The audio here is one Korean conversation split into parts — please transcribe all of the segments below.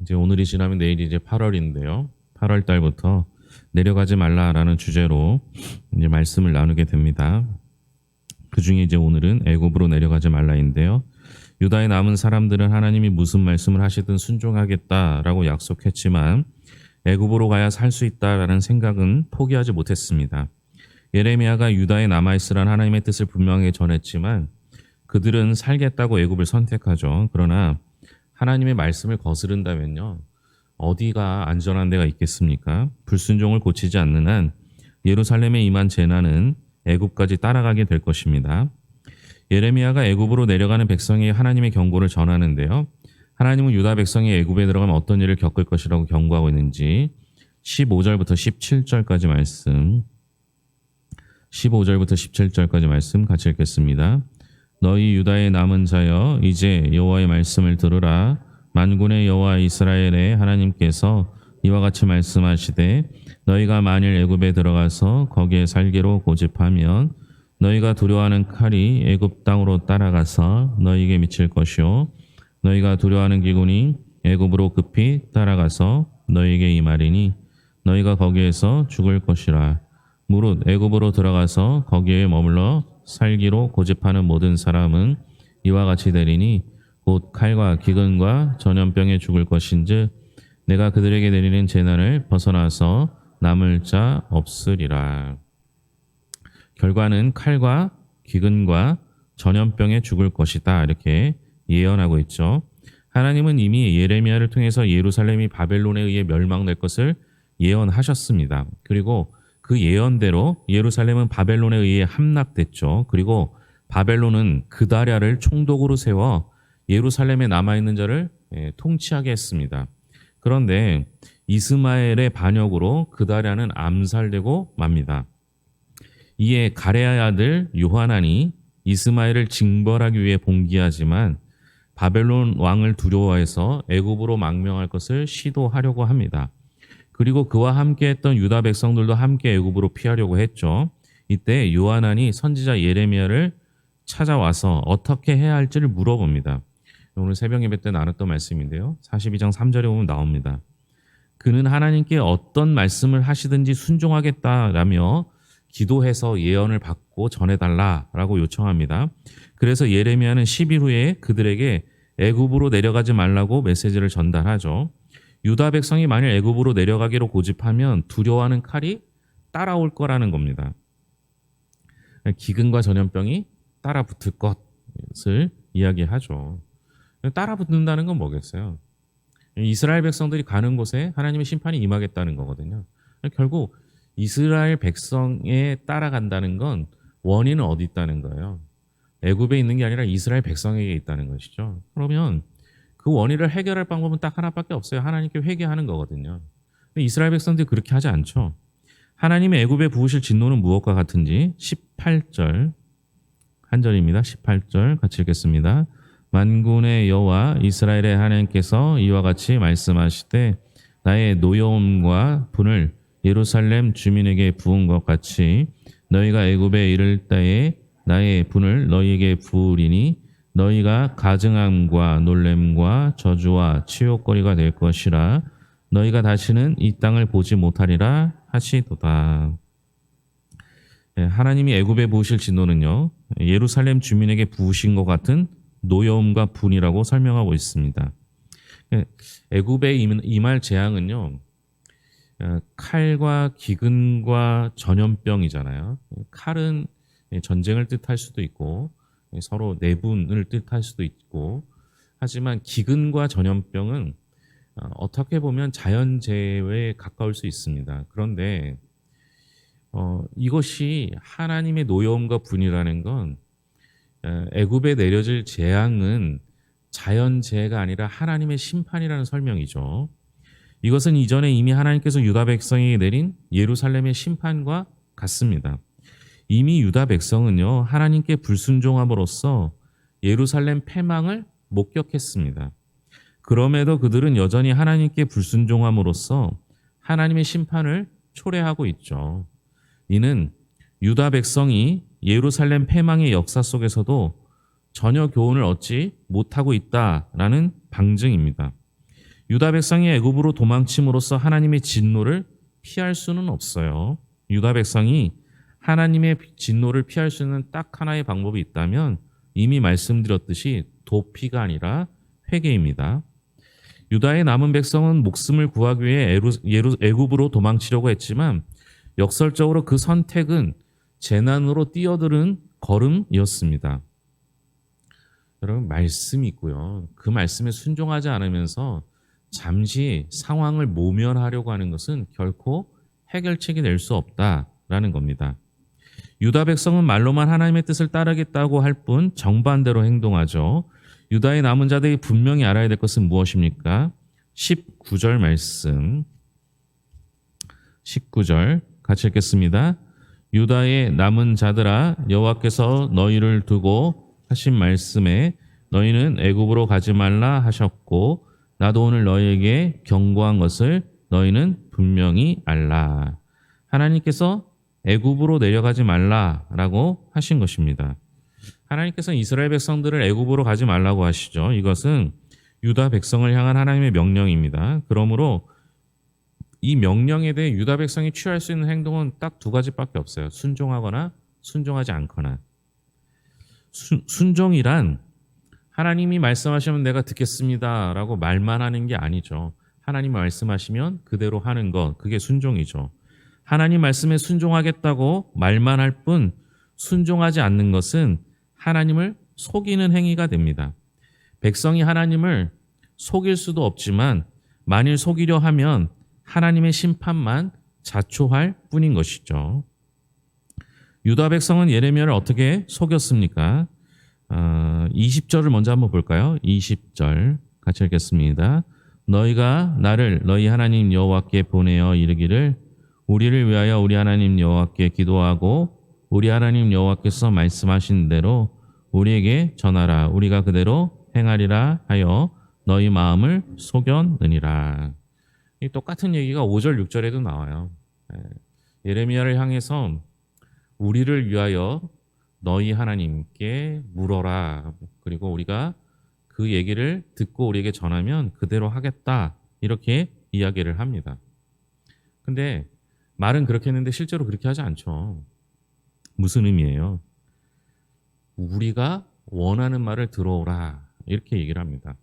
이제 오늘이 지나면 내일이 이제 8월인데요. 8월 달부터 내려가지 말라라는 주제로 이제 말씀을 나누게 됩니다. 그 중에 이제 오늘은 애굽으로 내려가지 말라인데요. 유다에 남은 사람들은 하나님이 무슨 말씀을 하시든 순종하겠다라고 약속했지만 애굽으로 가야 살 수 있다라는 생각은 포기하지 못했습니다. 예레미야가 유다에 남아있으란 하나님의 뜻을 분명히 전했지만 그들은 살겠다고 애굽을 선택하죠. 그러나 하나님의 말씀을 거스른다면요. 어디가 안전한 데가 있겠습니까? 불순종을 고치지 않는 한 예루살렘에 임한 재난은 애굽까지 따라가게 될 것입니다. 예레미야가 애굽으로 내려가는 백성이 하나님의 경고를 전하는데요. 하나님은 유다 백성이 애굽에 들어가면 어떤 일을 겪을 것이라고 경고하고 있는지 15절부터 17절까지 말씀 15절부터 17절까지 말씀 같이 읽겠습니다. 너희 유다의 남은 자여 이제 여호와의 말씀을 들으라. 만군의 여호와 이스라엘의 하나님께서 이와 같이 말씀하시되 너희가 만일 애굽에 들어가서 거기에 살기로 고집하면 너희가 두려워하는 칼이 애굽 땅으로 따라가서 너희에게 미칠 것이요 너희가 두려워하는 기근이 애굽으로 급히 따라가서 너희에게 임하리니 너희가 거기에서 죽을 것이라. 무릇 애굽으로 들어가서 거기에 머물러 살기로 고집하는 모든 사람은 이와 같이 되리니 곧 칼과 기근과 전염병에 죽을 것인즉 내가 그들에게 내리는 재난을 벗어나서 남을 자 없으리라. 결과는 칼과 기근과 전염병에 죽을 것이다. 이렇게 예언하고 있죠. 하나님은 이미 예레미야를 통해서 예루살렘이 바벨론에 의해 멸망될 것을 예언하셨습니다. 그리고 그 예언대로 예루살렘은 바벨론에 의해 함락됐죠. 그리고 바벨론은 그다랴를 총독으로 세워 예루살렘에 남아있는 자를 통치하게 했습니다. 그런데 이스마엘의 반역으로 그다랴는 암살되고 맙니다. 이에 가레아의 아들 요하난이 이스마엘을 징벌하기 위해 봉기하지만 바벨론 왕을 두려워해서 애굽으로 망명할 것을 시도하려고 합니다. 그리고 그와 함께했던 유다 백성들도 함께 애굽으로 피하려고 했죠. 이때 요하난이 선지자 예레미야를 찾아와서 어떻게 해야 할지를 물어봅니다. 오늘 새벽 예배 때 나눴던 말씀인데요. 42장 3절에 보면 나옵니다. 그는 하나님께 어떤 말씀을 하시든지 순종하겠다라며 기도해서 예언을 받고 전해달라라고 요청합니다. 그래서 예레미야는 10일 후에 그들에게 애굽으로 내려가지 말라고 메시지를 전달하죠. 유다 백성이 만일 애굽으로 내려가기로 고집하면 두려워하는 칼이 따라올 거라는 겁니다. 기근과 전염병이 따라붙을 것을 이야기하죠. 따라붙는다는 건 뭐겠어요? 이스라엘 백성들이 가는 곳에 하나님의 심판이 임하겠다는 거거든요. 결국 이스라엘 백성에 따라간다는 건 원인은 어디 있다는 거예요? 애굽에 있는 게 아니라 이스라엘 백성에게 있다는 것이죠. 그러면 그 원인을 해결할 방법은 딱 하나밖에 없어요. 하나님께 회개하는 거거든요. 근데 이스라엘 백성들이 그렇게 하지 않죠. 하나님의 애굽에 부으실 진노는 무엇과 같은지 18절 한 절입니다. 18절 같이 읽겠습니다. 만군의 여호와 이스라엘의 하나님께서 이와 같이 말씀하시되 나의 노여움과 분을 예루살렘 주민에게 부은 것 같이 너희가 애굽에 이를 때에 나의 분을 너희에게 부으리니 너희가 가증함과 놀램과 저주와 치욕거리가 될 것이라. 너희가 다시는 이 땅을 보지 못하리라 하시도다. 하나님이 애굽에 부으실 진노는요, 예루살렘 주민에게 부으신 것 같은 노여움과 분이라고 설명하고 있습니다. 애굽에 임할 재앙은요, 칼과 기근과 전염병이잖아요. 칼은 전쟁을 뜻할 수도 있고 서로 내분을 뜻할 수도 있고, 하지만 기근과 전염병은 어떻게 보면 자연재해에 가까울 수 있습니다. 그런데 이것이 하나님의 노여움과 분이라는 건 애굽에 내려질 재앙은 자연재해가 아니라 하나님의 심판이라는 설명이죠. 이것은 이전에 이미 하나님께서 유다 백성에게 내린 예루살렘의 심판과 같습니다. 이미 유다 백성은요, 하나님께 불순종함으로써 예루살렘 패망을 목격했습니다. 그럼에도 그들은 여전히 하나님께 불순종함으로써 하나님의 심판을 초래하고 있죠. 이는 유다 백성이 예루살렘 패망의 역사 속에서도 전혀 교훈을 얻지 못하고 있다라는 방증입니다. 유다 백성이 애굽으로 도망침으로써 하나님의 진노를 피할 수는 없어요. 유다 백성이 하나님의 진노를 피할 수 있는 딱 하나의 방법이 있다면 이미 말씀드렸듯이 도피가 아니라 회개입니다. 유다의 남은 백성은 목숨을 구하기 위해 애굽으로 도망치려고 했지만 역설적으로 그 선택은 재난으로 뛰어드는 걸음이었습니다. 여러분, 말씀이 있고요. 그 말씀에 순종하지 않으면서 잠시 상황을 모면하려고 하는 것은 결코 해결책이 될 수 없다라는 겁니다. 유다 백성은 말로만 하나님의 뜻을 따르겠다고 할 뿐 정반대로 행동하죠. 유다의 남은 자들이 분명히 알아야 될 것은 무엇입니까? 19절 말씀. 19절 같이 읽겠습니다. 유다의 남은 자들아, 여호와께서 너희를 두고 하신 말씀에 너희는 애굽으로 가지 말라 하셨고 나도 오늘 너희에게 경고한 것을 너희는 분명히 알라. 하나님께서 애굽으로 내려가지 말라라고 하신 것입니다. 하나님께서 이스라엘 백성들을 애굽으로 가지 말라고 하시죠. 이것은 유다 백성을 향한 하나님의 명령입니다. 그러므로 이 명령에 대해 유다 백성이 취할 수 있는 행동은 딱 두 가지밖에 없어요. 순종하거나 순종하지 않거나. 순종이란 하나님이 말씀하시면 내가 듣겠습니다라고 말만 하는 게 아니죠. 하나님이 말씀하시면 그대로 하는 것, 그게 순종이죠. 하나님 말씀에 순종하겠다고 말만 할 뿐 순종하지 않는 것은 하나님을 속이는 행위가 됩니다. 백성이 하나님을 속일 수도 없지만 만일 속이려 하면 하나님의 심판만 자초할 뿐인 것이죠. 유다 백성은 예레미야를 어떻게 속였습니까? 20절을 먼저 한번 볼까요? 20절 같이 읽겠습니다. 너희가 나를 너희 하나님 여호와께 보내어 이르기를 우리를 위하여 우리 하나님 여호와께 기도하고 우리 하나님 여호와께서 말씀하신 대로 우리에게 전하라. 우리가 그대로 행하리라 하여 너희 마음을 속였느니라. 이 똑같은 얘기가 5절, 6절에도 나와요. 예레미야를 향해서 우리를 위하여 너희 하나님께 물어라. 그리고 우리가 그 얘기를 듣고 우리에게 전하면 그대로 하겠다. 이렇게 이야기를 합니다. 근데 말은 그렇게 했는데 실제로 그렇게 하지 않죠. 무슨 의미예요? 우리가 원하는 말을 들어오라. 이렇게 얘기를 합니다.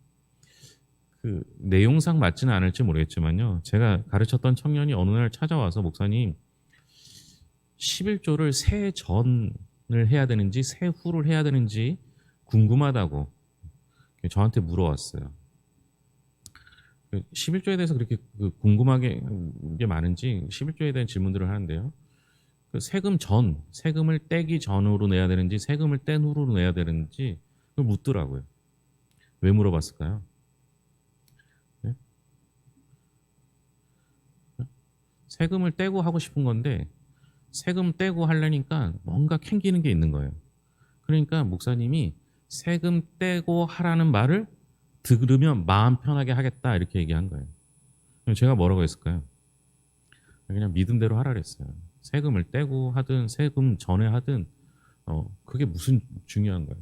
그 내용상 맞지는 않을지 모르겠지만요. 제가 가르쳤던 청년이 어느 날 찾아와서 목사님 11조를 새 전을 해야 되는지 새 후를 해야 되는지 궁금하다고 저한테 물어왔어요. 11조에 대해서 그렇게 궁금하게 게 많은지 11조에 대한 질문들을 하는데요. 세금을 떼기 전으로 내야 되는지 세금을 뗀 후로 내야 되는지 그걸 묻더라고요. 왜 물어봤을까요? 네? 세금을 떼고 하고 싶은 건데 세금 떼고 하려니까 뭔가 캥기는 게 있는 거예요. 그러니까 목사님이 세금 떼고 하라는 말을 들으면 마음 편하게 하겠다 이렇게 얘기한 거예요. 제가 뭐라고 했을까요? 그냥 믿음대로 하라 그랬어요. 세금을 떼고 하든 세금 전에 하든 그게 무슨 중요한 거예요.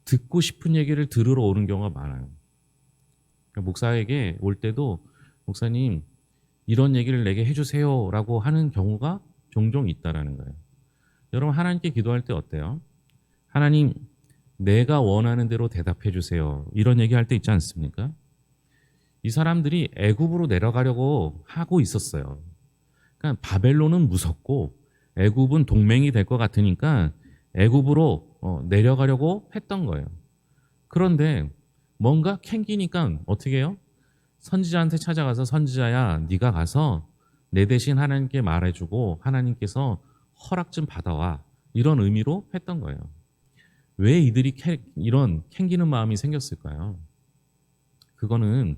듣고 싶은 얘기를 들으러 오는 경우가 많아요. 그러니까 목사에게 올 때도 목사님 이런 얘기를 내게 해주세요라고 하는 경우가 종종 있다라는 거예요. 여러분 하나님께 기도할 때 어때요? 하나님 내가 원하는 대로 대답해 주세요. 이런 얘기할 때 있지 않습니까? 이 사람들이 애굽으로 내려가려고 하고 있었어요. 그러니까 바벨론은 무섭고 애굽은 동맹이 될 것 같으니까 애굽으로 내려가려고 했던 거예요. 그런데 뭔가 캥기니까 어떻게 해요? 선지자한테 찾아가서 선지자야 네가 가서 내 대신 하나님께 말해주고 하나님께서 허락 좀 받아와 이런 의미로 했던 거예요. 왜 이들이 이런 캥기는 마음이 생겼을까요? 그거는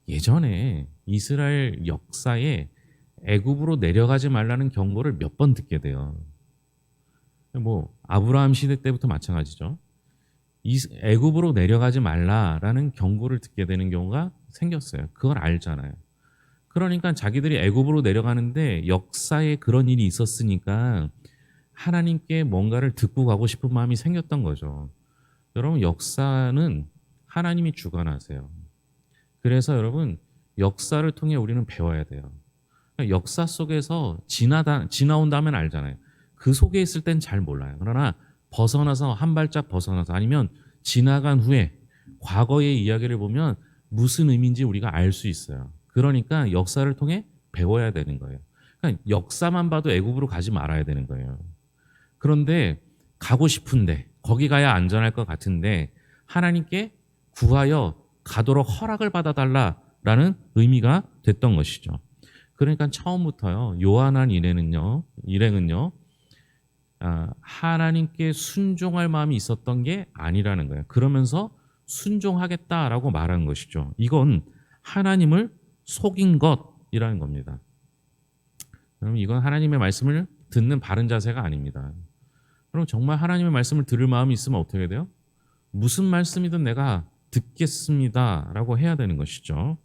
예전에 이스라엘 역사에 애굽으로 내려가지 말라는 경고를 몇 번 듣게 돼요. 뭐 아브라함 시대 때부터 마찬가지죠. 애굽으로 내려가지 말라라는 경고를 듣게 되는 경우가 생겼어요. 그걸 알잖아요. 그러니까 자기들이 애굽으로 내려가는데 역사에 그런 일이 있었으니까 하나님께 뭔가를 듣고 가고 싶은 마음이 생겼던 거죠. 여러분 역사는 하나님이 주관하세요. 그래서 여러분 역사를 통해 우리는 배워야 돼요. 그러니까 역사 속에서 지나온다면 알잖아요. 그 속에 있을 땐 잘 몰라요. 그러나 벗어나서 한 발짝 벗어나서 아니면 지나간 후에 과거의 이야기를 보면 무슨 의미인지 우리가 알 수 있어요. 그러니까 역사를 통해 배워야 되는 거예요. 그러니까 역사만 봐도 애굽으로 가지 말아야 되는 거예요. 그런데 가고 싶은데 거기 가야 안전할 것 같은데 하나님께 구하여 가도록 허락을 받아달라라는 의미가 됐던 것이죠. 그러니까 처음부터요 요한한 일행은요 하나님께 순종할 마음이 있었던 게 아니라는 거예요. 그러면서 순종하겠다라고 말한 것이죠. 이건 하나님을 속인 것이라는 겁니다. 그럼 이건 하나님의 말씀을 듣는 바른 자세가 아닙니다. 그럼 정말 하나님의 말씀을 들을 마음이 있으면 어떻게 돼요? 무슨 말씀이든 내가 듣겠습니다라고 해야 되는 것이죠.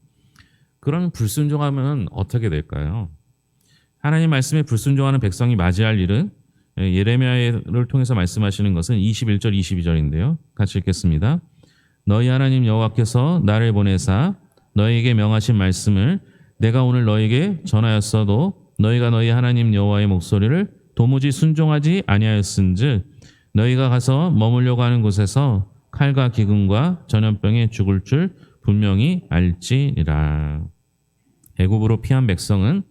그런 불순종하면 어떻게 될까요? 하나님 말씀에 불순종하는 백성이 맞이할 일은 예레미야를 통해서 말씀하시는 것은 21절 22절인데요. 같이 읽겠습니다. 너희 하나님 여호와께서 나를 보내사 너희에게 명하신 말씀을 내가 오늘 너희에게 전하였어도 너희가 너희 하나님 여호와의 목소리를 도무지 순종하지 아니하였은즉 너희가 가서 머물려고 하는 곳에서 칼과 기근과 전염병에 죽을 줄 분명히 알지니라. 애굽으로 피한 백성은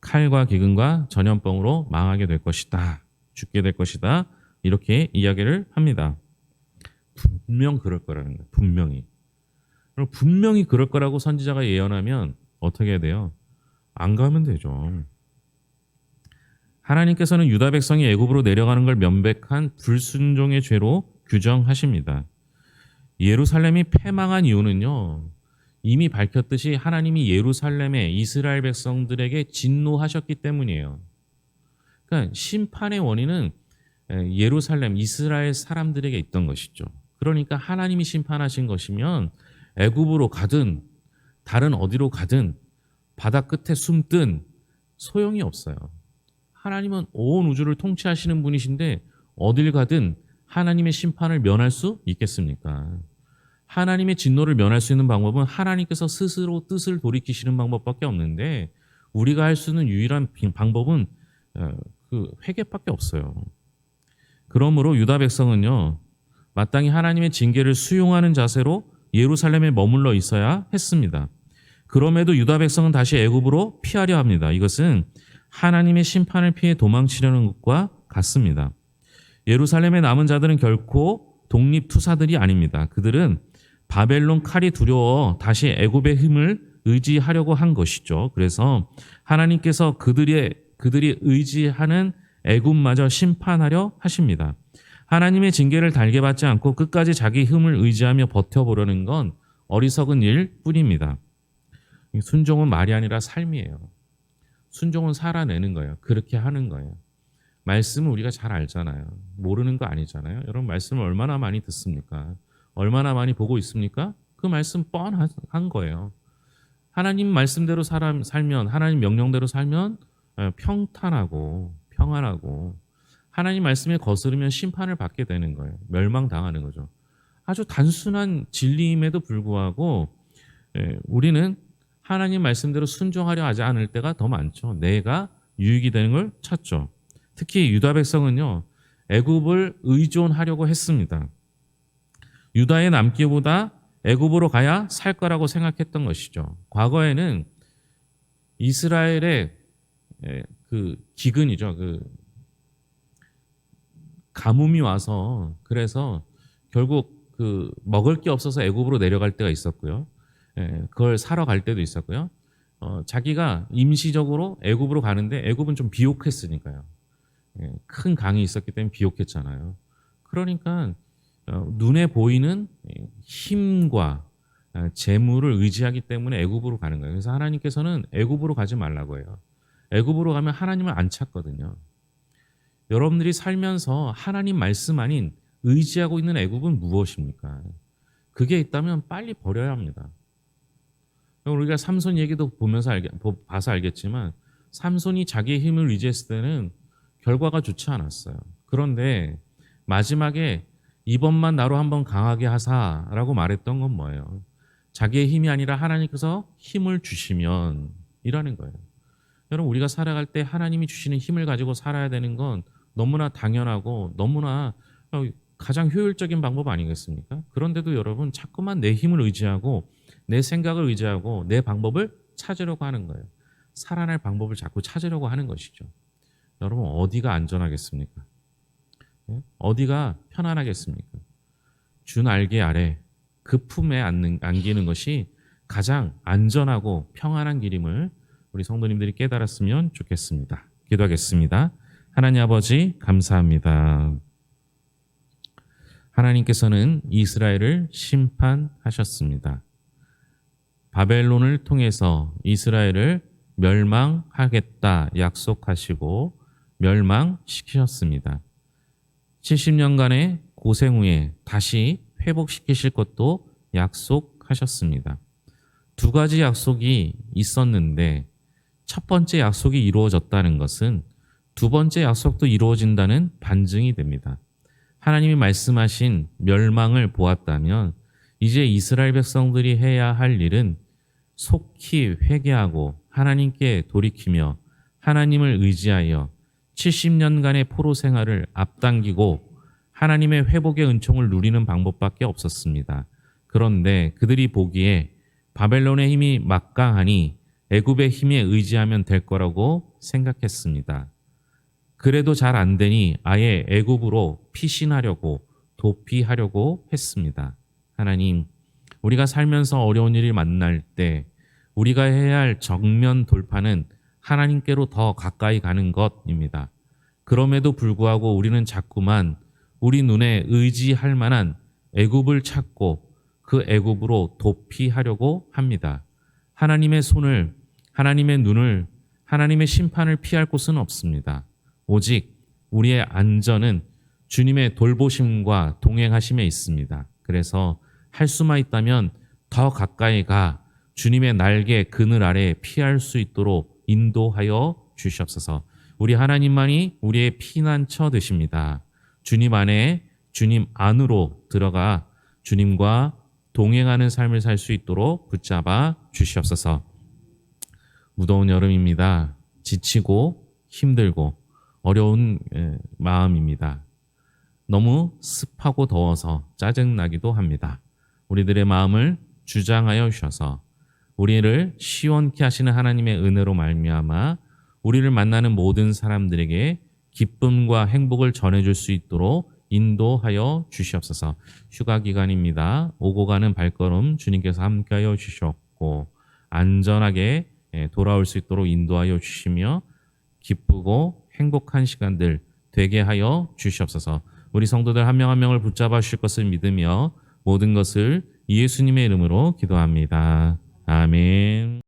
칼과 기근과 전염병으로 망하게 될 것이다. 죽게 될 것이다. 이렇게 이야기를 합니다. 분명 그럴 거라는 거예요. 분명히. 그럼 분명히 그럴 거라고 선지자가 예언하면 어떻게 해야 돼요? 안 가면 되죠. 하나님께서는 유다 백성이 애굽으로 내려가는 걸 명백한 불순종의 죄로 규정하십니다. 예루살렘이 패망한 이유는요. 이미 밝혔듯이 하나님이 예루살렘의 이스라엘 백성들에게 진노하셨기 때문이에요. 그러니까 심판의 원인은 예루살렘 이스라엘 사람들에게 있던 것이죠. 그러니까 하나님이 심판하신 것이면 애굽으로 가든 다른 어디로 가든 바다 끝에 숨든 소용이 없어요. 하나님은 온 우주를 통치하시는 분이신데 어딜 가든 하나님의 심판을 면할 수 있겠습니까? 하나님의 진노를 면할 수 있는 방법은 하나님께서 스스로 뜻을 돌이키시는 방법밖에 없는데 우리가 할 수 있는 유일한 방법은 그 회개밖에 없어요. 그러므로 유다 백성은요 마땅히 하나님의 징계를 수용하는 자세로 예루살렘에 머물러 있어야 했습니다. 그럼에도 유다 백성은 다시 애굽으로 피하려 합니다. 이것은 하나님의 심판을 피해 도망치려는 것과 같습니다. 예루살렘에 남은 자들은 결코 독립투사들이 아닙니다. 그들은 바벨론 칼이 두려워 다시 애굽의 힘을 의지하려고 한 것이죠. 그래서 하나님께서 그들이 의지하는 애굽마저 심판하려 하십니다. 하나님의 징계를 달게 받지 않고 끝까지 자기 힘을 의지하며 버텨보려는 건 어리석은 일 뿐입니다. 순종은 말이 아니라 삶이에요. 순종은 살아내는 거예요. 그렇게 하는 거예요. 말씀은 우리가 잘 알잖아요. 모르는 거 아니잖아요. 여러분 말씀을 얼마나 많이 듣습니까? 얼마나 많이 보고 있습니까? 그 말씀 뻔한 거예요. 하나님 말씀대로 살면 하나님 명령대로 살면 평탄하고 평안하고 하나님 말씀에 거스르면 심판을 받게 되는 거예요. 멸망당하는 거죠. 아주 단순한 진리임에도 불구하고 우리는 하나님 말씀대로 순종하려 하지 않을 때가 더 많죠. 내가 유익이 되는 걸 찾죠. 특히 유다 백성은요. 애굽을 의존하려고 했습니다. 유다에 남기보다 애굽으로 가야 살 거라고 생각했던 것이죠. 과거에는 이스라엘의 그 기근이죠. 그 가뭄이 와서 그래서 결국 그 먹을 게 없어서 애굽으로 내려갈 때가 있었고요. 그걸 사러 갈 때도 있었고요. 자기가 임시적으로 애굽으로 가는데 애굽은 좀 비옥했으니까요. 큰 강이 있었기 때문에 비옥했잖아요. 그러니까 눈에 보이는 힘과 재물을 의지하기 때문에 애굽으로 가는 거예요. 그래서 하나님께서는 애굽으로 가지 말라고 해요. 애굽으로 가면 하나님을 안 찾거든요. 여러분들이 살면서 하나님 말씀 아닌 의지하고 있는 애굽은 무엇입니까? 그게 있다면 빨리 버려야 합니다. 우리가 삼손 얘기도 봐서 알겠지만 삼손이 자기의 힘을 의지했을 때는 결과가 좋지 않았어요. 그런데 마지막에 이번만 나로 한번 강하게 하사라고 말했던 건 뭐예요? 자기의 힘이 아니라 하나님께서 힘을 주시면 이라는 거예요. 여러분, 우리가 살아갈 때 하나님이 주시는 힘을 가지고 살아야 되는 건 너무나 당연하고 너무나 가장 효율적인 방법 아니겠습니까? 그런데도 여러분, 자꾸만 내 힘을 의지하고 내 생각을 의지하고 내 방법을 찾으려고 하는 거예요. 살아날 방법을 자꾸 찾으려고 하는 것이죠. 여러분, 어디가 안전하겠습니까? 어디가 편안하겠습니까? 주 날개 아래 그 품에 안기는 것이 가장 안전하고 평안한 길임을 우리 성도님들이 깨달았으면 좋겠습니다. 기도하겠습니다. 하나님 아버지, 감사합니다. 하나님께서는 이스라엘을 심판하셨습니다. 바벨론을 통해서 이스라엘을 멸망하겠다 약속하시고 멸망시키셨습니다. 70년간의 고생 후에 다시 회복시키실 것도 약속하셨습니다. 두 가지 약속이 있었는데 첫 번째 약속이 이루어졌다는 것은 두 번째 약속도 이루어진다는 반증이 됩니다. 하나님이 말씀하신 멸망을 보았다면 이제 이스라엘 백성들이 해야 할 일은 속히 회개하고 하나님께 돌이키며 하나님을 의지하여 70년간의 포로 생활을 앞당기고 하나님의 회복의 은총을 누리는 방법밖에 없었습니다. 그런데 그들이 보기에 바벨론의 힘이 막강하니 애굽의 힘에 의지하면 될 거라고 생각했습니다. 그래도 잘 안 되니 아예 애굽으로 피신하려고 도피하려고 했습니다. 하나님, 우리가 살면서 어려운 일을 만날 때 우리가 해야 할 정면 돌파는 하나님께로 더 가까이 가는 것입니다. 그럼에도 불구하고 우리는 자꾸만 우리 눈에 의지할 만한 애굽을 찾고 그 애굽으로 도피하려고 합니다. 하나님의 손을, 하나님의 눈을, 하나님의 심판을 피할 곳은 없습니다. 오직 우리의 안전은 주님의 돌보심과 동행하심에 있습니다. 그래서 할 수만 있다면 더 가까이 가 주님의 날개 그늘 아래 피할 수 있도록 인도하여 주시옵소서. 우리 하나님만이 우리의 피난처 되십니다. 주님 안에, 주님 안으로 들어가 주님과 동행하는 삶을 살 수 있도록 붙잡아 주시옵소서. 무더운 여름입니다. 지치고 힘들고 어려운 마음입니다. 너무 습하고 더워서 짜증나기도 합니다. 우리들의 마음을 주장하여 주셔서 우리를 시원케 하시는 하나님의 은혜로 말미암아 우리를 만나는 모든 사람들에게 기쁨과 행복을 전해줄 수 있도록 인도하여 주시옵소서. 휴가 기간입니다. 오고 가는 발걸음 주님께서 함께하여 주셨고 안전하게 돌아올 수 있도록 인도하여 주시며 기쁘고 행복한 시간들 되게 하여 주시옵소서. 우리 성도들 한 명 한 명을 붙잡아 주실 것을 믿으며 모든 것을 예수님의 이름으로 기도합니다. 아멘.